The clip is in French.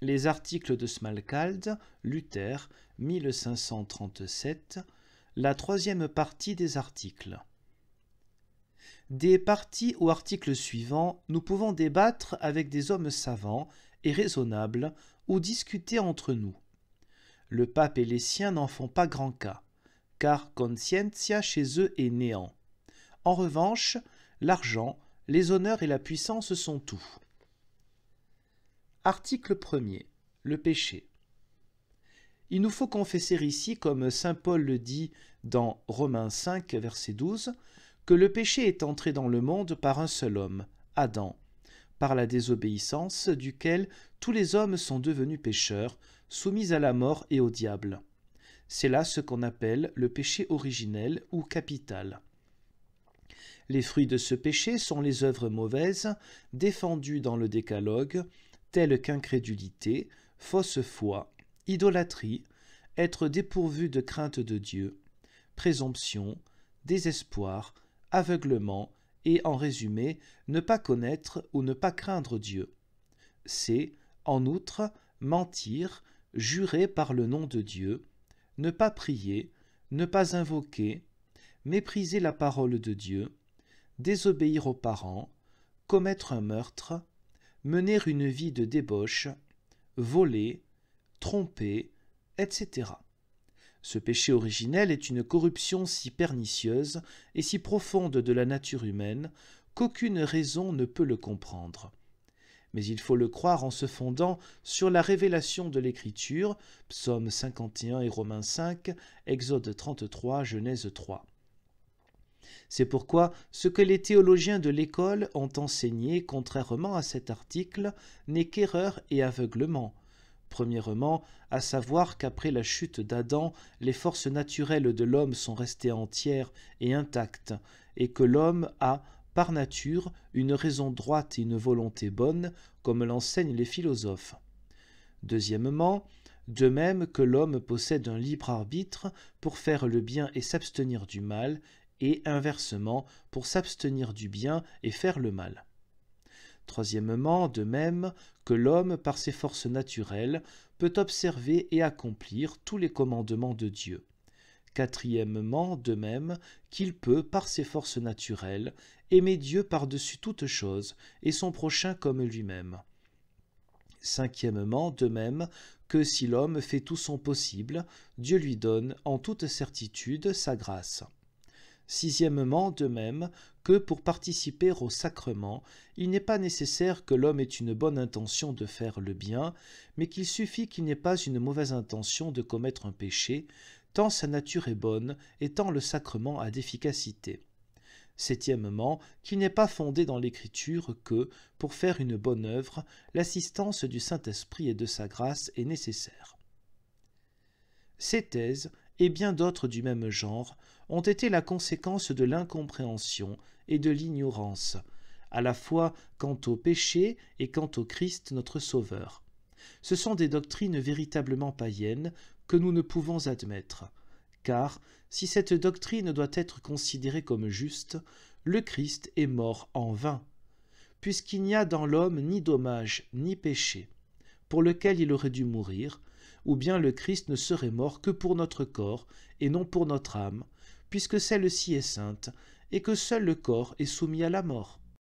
les articles de Smalcald, Luther, 1537, la troisième partie des articles. Des parties ou articles suivants, nous pouvons débattre avec des hommes savants et raisonnables ou discuter entre nous. Le pape et les siens n'en font pas grand cas, car conscientia chez eux est néant. En revanche, l'argent, les honneurs et la puissance sont tout. Article 1er. Le péché. Il nous faut confesser ici, comme saint Paul le dit dans Romains 5, verset 12, que le péché est entré dans le monde par un seul homme, Adam, par la désobéissance duquel tous les hommes sont devenus pécheurs, soumis à la mort et au diable. C'est là ce qu'on appelle le péché originel ou capital. Les fruits de ce péché sont les œuvres mauvaises, défendues dans le décalogue, telles qu'incrédulité, fausse foi, idolâtrie, être dépourvu de crainte de Dieu, présomption, désespoir, aveuglement et, en résumé, ne pas connaître ou ne pas craindre Dieu. C'est, en outre, mentir, jurer par le nom de Dieu, ne pas prier, ne pas invoquer, mépriser la parole de Dieu, désobéir aux parents, commettre un meurtre, mener une vie de débauche, voler, tromper, etc. Ce péché originel est une corruption si pernicieuse et si profonde de la nature humaine qu'aucune raison ne peut le comprendre. Mais il faut le croire en se fondant sur la révélation de l'Écriture, Psaume 51 et Romains 5, Exode 33, Genèse 3. C'est pourquoi ce que les théologiens de l'école ont enseigné, contrairement à cet article, n'est qu'erreur et aveuglement. Premièrement, à savoir qu'après la chute d'Adam, les forces naturelles de l'homme sont restées entières et intactes, et que l'homme a, par nature, une raison droite et une volonté bonne, comme l'enseignent les philosophes. Deuxièmement, de même que l'homme possède un libre arbitre pour faire le bien et s'abstenir du mal, et inversement pour s'abstenir du bien et faire le mal. Troisièmement, de même que l'homme, par ses forces naturelles, peut observer et accomplir tous les commandements de Dieu. Quatrièmement, de même qu'il peut, par ses forces naturelles, aimer Dieu par-dessus toute chose et son prochain comme lui-même. Cinquièmement, de même que si l'homme fait tout son possible, Dieu lui donne en toute certitude sa grâce. Sixièmement, de même que pour participer au sacrement, il n'est pas nécessaire que l'homme ait une bonne intention de faire le bien, mais qu'il suffit qu'il n'ait pas une mauvaise intention de commettre un péché, tant sa nature est bonne et tant le sacrement a d'efficacité. Septièmement, qu'il n'est pas fondé dans l'Écriture que, pour faire une bonne œuvre, l'assistance du Saint-Esprit et de sa grâce est nécessaire. Ces thèses, et bien d'autres du même genre, ont été la conséquence de l'incompréhension et de l'ignorance, à la fois quant au péché et quant au Christ notre Sauveur. Ce sont des doctrines véritablement païennes que nous ne pouvons admettre, car si cette doctrine doit être considérée comme juste, le Christ est mort en vain, puisqu'il n'y a dans l'homme ni dommage ni péché, pour lequel il aurait dû mourir, ou bien le Christ ne serait mort que pour notre corps et non pour notre âme, puisque celle-ci est sainte, et que seul le corps est soumis à la mort.